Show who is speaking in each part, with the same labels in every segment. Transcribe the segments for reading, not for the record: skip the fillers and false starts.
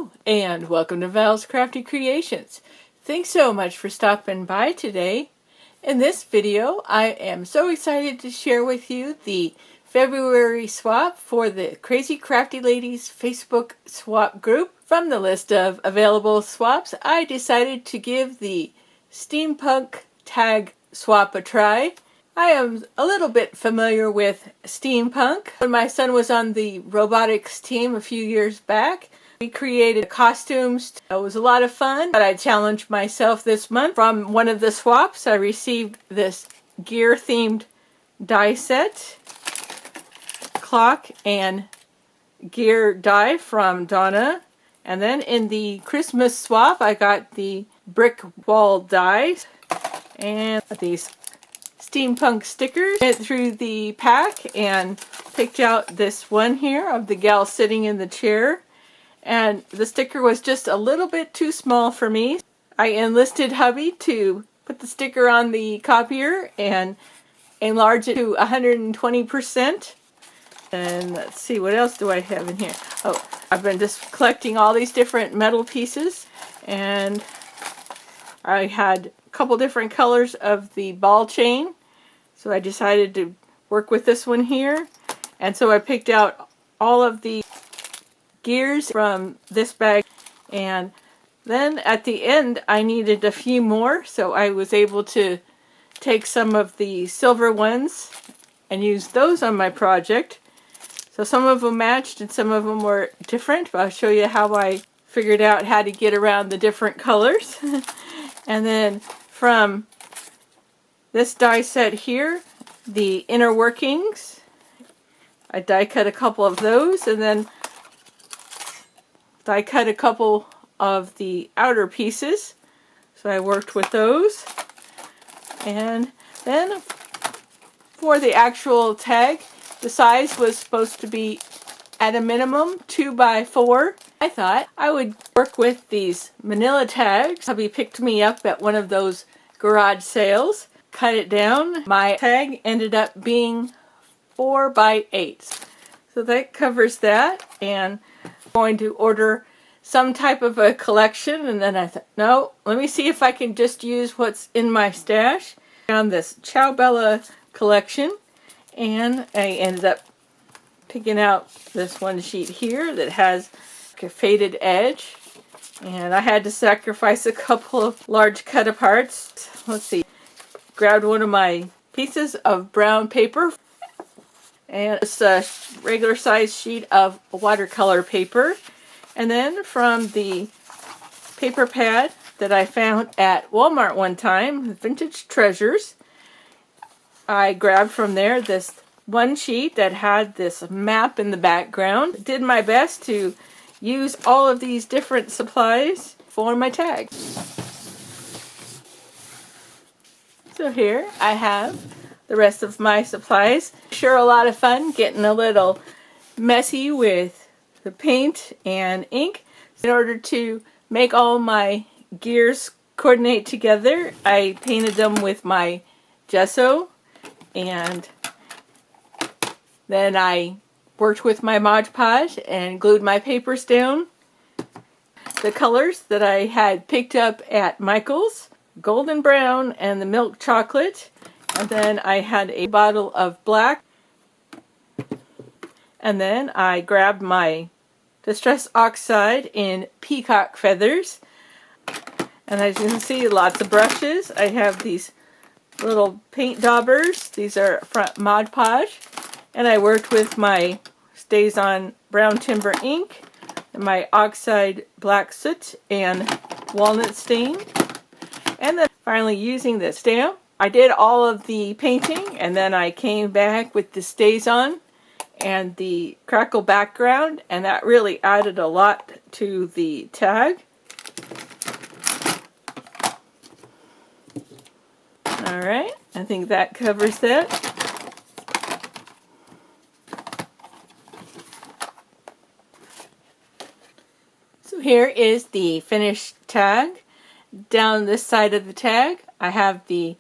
Speaker 1: Hello and welcome to Val's Crafty Creations. Thanks so much for stopping by today. In this video I am so excited to share with you the February swap for the Crazy Crafty Ladies Facebook swap group. From the list of available swaps, I decided to give the Steampunk tag swap a try. I am a little bit familiar with steampunk. When my son was on the robotics team a few years back, we created costumes. It was a lot of fun, but I challenged myself this month. From one of the swaps, I received this gear-themed die set, clock and gear die from Donna. And then in the Christmas swap, I got the brick wall dies and these steampunk stickers. Went through the pack and picked out this one here of the gal sitting in the chair. And the sticker was just a little bit too small for me. I enlisted hubby to put the sticker on the copier and enlarge it to 120%. And let's see, what else do I have in here? Oh, I've been just collecting all these different metal pieces, and I had a couple different colors of the ball chain, so I decided to work with this one here. And so I picked out all of the gears from this bag, and then at the end I needed a few more, so I was able to take some of the silver ones and use those on my project. So some of them matched and some of them were different, but I'll show you how I figured out how to get around the different colors. And then from this die set here, the inner workings, I die cut a couple of those, and then die cut a couple of the outer pieces. So I worked with those. And then for the actual tag, the size was supposed to be at a minimum 2x4. I thought I would work with these manila tags. Hubby picked me up at one of those garage sales, cut it down. My tag ended up being 4x8. So that covers that, and I'm going to order some type of a collection. And then I thought, no, let me see if I can just use what's in my stash. Found this Ciao Bella collection, and I ended up picking out this one sheet here that has a faded edge, and I had to sacrifice a couple of large cut-aparts. Let's see, grabbed one of my pieces of brown paper and it's a regular size sheet of watercolor paper, and then from the paper pad that I found at Walmart one time, Vintage Treasures, I grabbed from there this one sheet that had this map in the background. Did my best to use all of these different supplies for my tag. So here I have the rest of my supplies. Sure, a lot of fun getting a little messy with the paint and ink. In order to make all my gears coordinate together, I painted them with my gesso, and then I worked with my Mod Podge and glued my papers down. The colors that I had picked up at Michael's, golden brown and the milk chocolate, and then I had a bottle of black, and then I grabbed my Distress Oxide in peacock feathers. And as you can see, lots of brushes. I have these little paint daubers. These are from Mod Podge. And I worked with my Stays On Brown Timber ink, and my Oxide Black Soot and Walnut Stain. And then finally using the stamp, I did all of the painting, and then I came back with the Stays On and the crackle background, and that really added a lot to the tag. Alright, I think that covers that. So here is the finished tag. Down this side of the tag, I have the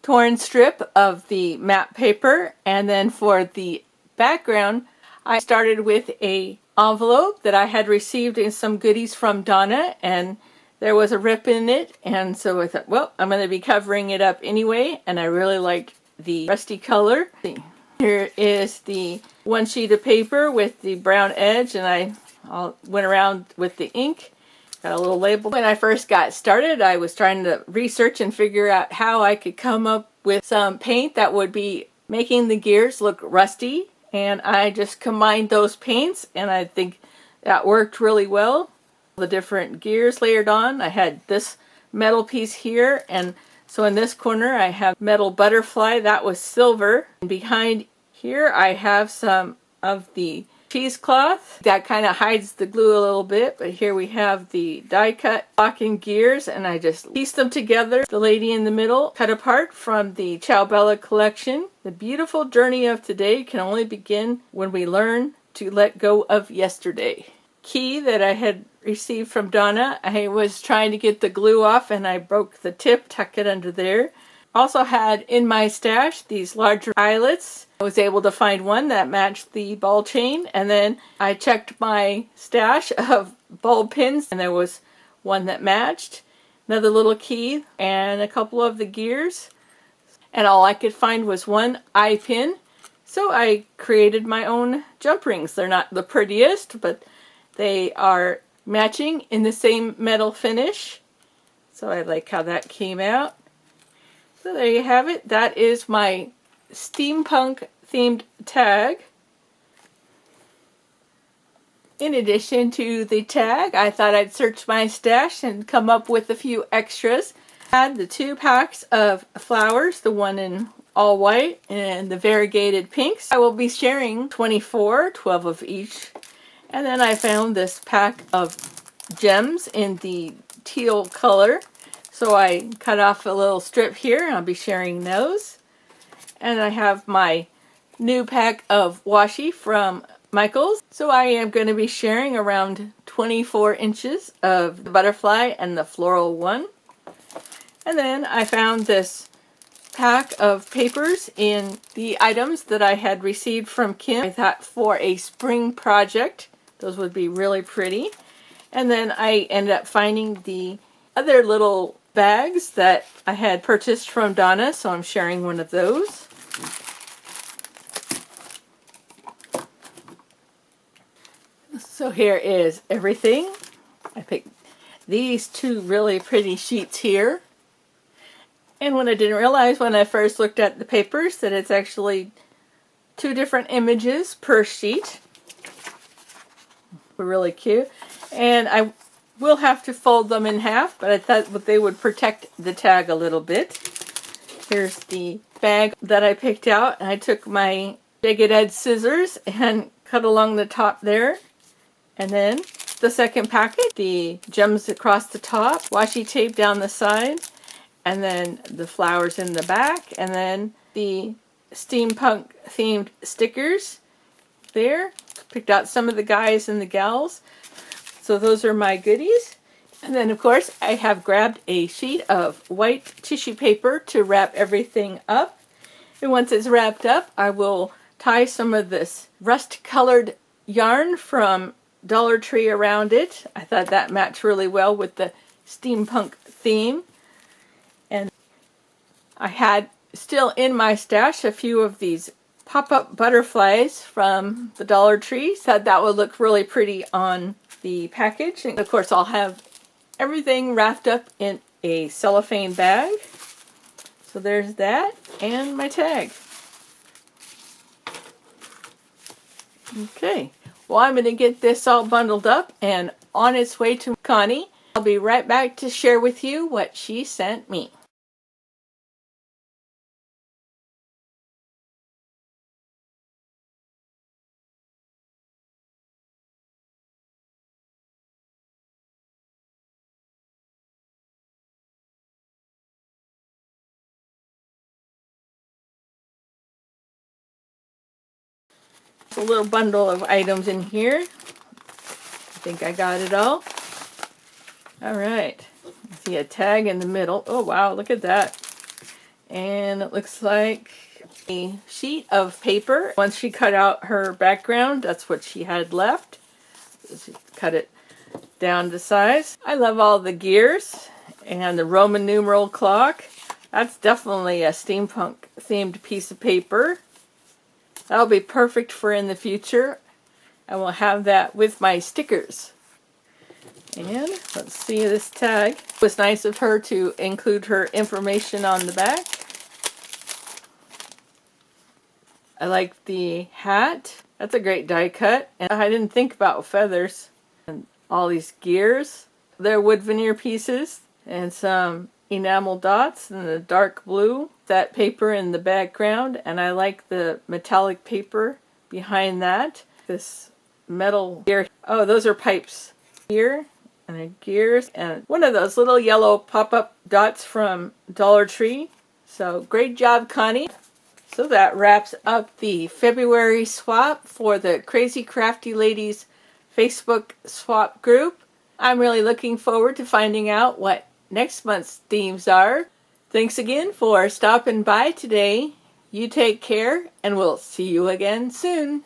Speaker 1: torn strip of the map paper, and then for the background, I started with a envelope that I had received in some goodies from Donna, and there was a rip in it, and so I thought, well, I'm going to be covering it up anyway, and I really liked the rusty color. Here is the one sheet of paper with the brown edge, and I went around with the ink. Got a little label. When I first got started, I was trying to research and figure out how I could come up with some paint that would be making the gears look rusty, and I just combined those paints, and I think that worked really well. The different gears layered on. I had this metal piece here, and so in this corner I have metal butterfly, that was silver. And behind here I have some of the cheesecloth that kind of hides the glue a little bit, but here we have the die cut block and gears, and I just pieced them together. The lady in the middle cut apart from the Ciao Bella collection. The beautiful journey of today can only begin when we learn to let go of yesterday. Key that I had received from Donna. I was trying to get the glue off and I broke the tip, tuck it under there. Also had in my stash these larger eyelets. I was able to find one that matched the ball chain, and then I checked my stash of bulb pins and there was one that matched. Another little key and a couple of the gears, and all I could find was one eye pin, so I created my own jump rings. They're not the prettiest, but they are matching in the same metal finish, so I like how that came out. So there you have it. That is my steampunk themed tag. In addition to the tag, I thought I'd search my stash and come up with a few extras. I had the 2 packs of flowers, the one in all white and the variegated pinks. I will be sharing 24, 12 of each. And then I found this pack of gems in the teal color. So I cut off a little strip here, and I'll be sharing those. And I have my new pack of washi from Michaels. So I am going to be sharing around 24 inches of the butterfly and the floral one. And then I found this pack of papers in the items that I had received from Kim. I thought for a spring project, those would be really pretty. And then I ended up finding the other little bags that I had purchased from Donna, so I'm sharing one of those. So here is everything. I picked these 2 really pretty sheets here. And what I didn't realize when I first looked at the papers, that it's actually 2 different images per sheet. They're really cute. And I will have to fold them in half, but I thought they would protect the tag a little bit. Here's the bag that I picked out, and I took my Jagged Edge scissors and cut along the top there. And then the second packet, the gems across the top, washi tape down the side, and then the flowers in the back, and then the steampunk themed stickers there. Picked out some of the guys and the gals. So those are my goodies. And then of course I have grabbed a sheet of white tissue paper to wrap everything up. And once it's wrapped up, I will tie some of this rust colored yarn from Dollar Tree around it. I thought that matched really well with the steampunk theme. And I had still in my stash a few of these pop-up butterflies from the Dollar Tree. Thought that would look really pretty on the package. And of course I'll have everything wrapped up in a cellophane bag. So there's that, and my tag. Okay, well, I'm going to get this all bundled up and on its way to Connie. I'll be right back to share with you what she sent me. A little bundle of items in here. I think I got it all. Alright, see a tag in the middle. Oh wow, look at that. And it looks like a sheet of paper. Once she cut out her background, that's what she had left. Just cut it down to size. I love all the gears and the Roman numeral clock. That's definitely a steampunk themed piece of paper. That'll be perfect for in the future. I will have that with my stickers. And let's see this tag. It was nice of her to include her information on the back. I like the hat. That's a great die cut. And I didn't think about feathers. And all these gears. They're wood veneer pieces. And some enamel dots in the dark blue. That paper in the background. And I like the metallic paper behind that. This metal gear. Oh, those are pipes. Here. And the gears. And one of those little yellow pop-up dots from Dollar Tree. So great job, Connie. So that wraps up the February swap for the Crazy Crafty Ladies Facebook swap group. I'm really looking forward to finding out what next month's themes are. Thanks again for stopping by today. You take care, and we'll see you again soon.